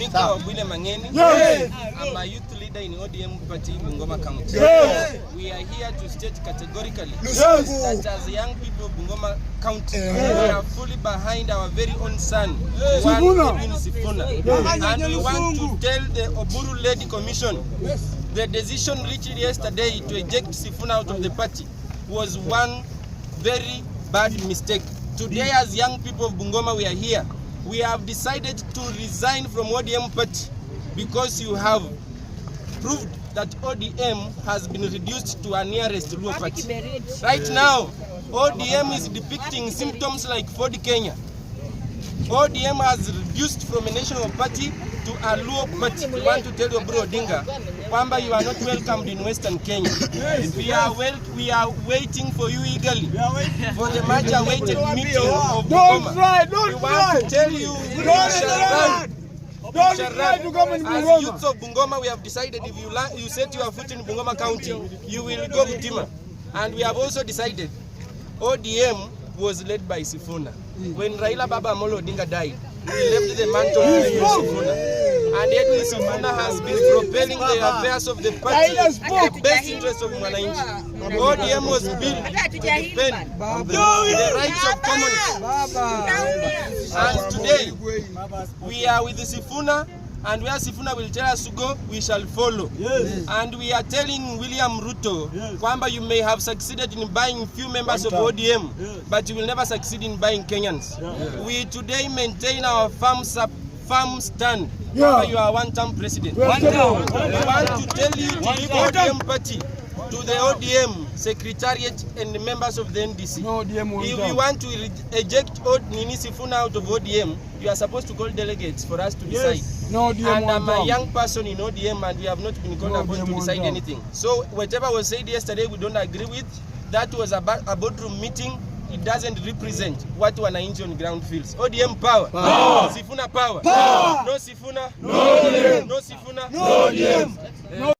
Naitwa Wabwile Mangeni. I'm a youth leader in ODM party Bungoma County. We are here to state categorically that as young people of Bungoma County, we are fully behind our very own son, Sifuna. And we want to tell the Oburu Lady Commission the decision reached yesterday to eject Sifuna out of the party was one very bad mistake. Today, as young people of Bungoma, we are here. We have decided to resign from ODM party because you have proved that ODM has been reduced to a nearest Luo party. Right now, ODM is depicting symptoms like Ford Kenya. ODM has reduced from a national party to a Luo party. We want to tell you, Bro Odinga, Pamba, you are not welcomed in Western Kenya. We are waiting for you eagerly for the much awaited meeting of Bungoma. We want to tell you, as youths of Bungoma, we have decided if you set your foot in Bungoma County, you will go Butima. And we have also decided ODM was led by Sifuna. When Raila Baba Amolo Odinga died, he left the mantle to Sifuna. And yet Sifuna has been propelling the affairs of the party in the best interest of Mwananchi. ODM was built to defend the rights of communists. And today, we are with Sifuna, and where Sifuna will tell us to go, we shall follow. And we are telling William Ruto, Kwamba, you may have succeeded in buying few members of ODM, but you will never succeed in buying Kenyans. We today maintain our firm stand. Kwamba, you are one-term president. We want to tell you to leave ODM party to the ODM secretariat and the members of the NDC. If we want to eject Sifuna out of ODM, you are supposed to call delegates for us to decide. And I'm a young person in ODM, and we have not been called upon to decide anything. So whatever was said yesterday, we don't agree with. That was a boardroom meeting. It doesn't represent what wananchi on ground feels. ODM power. Sifuna power. No Sifuna. No ODM. No Sifuna. No ODM.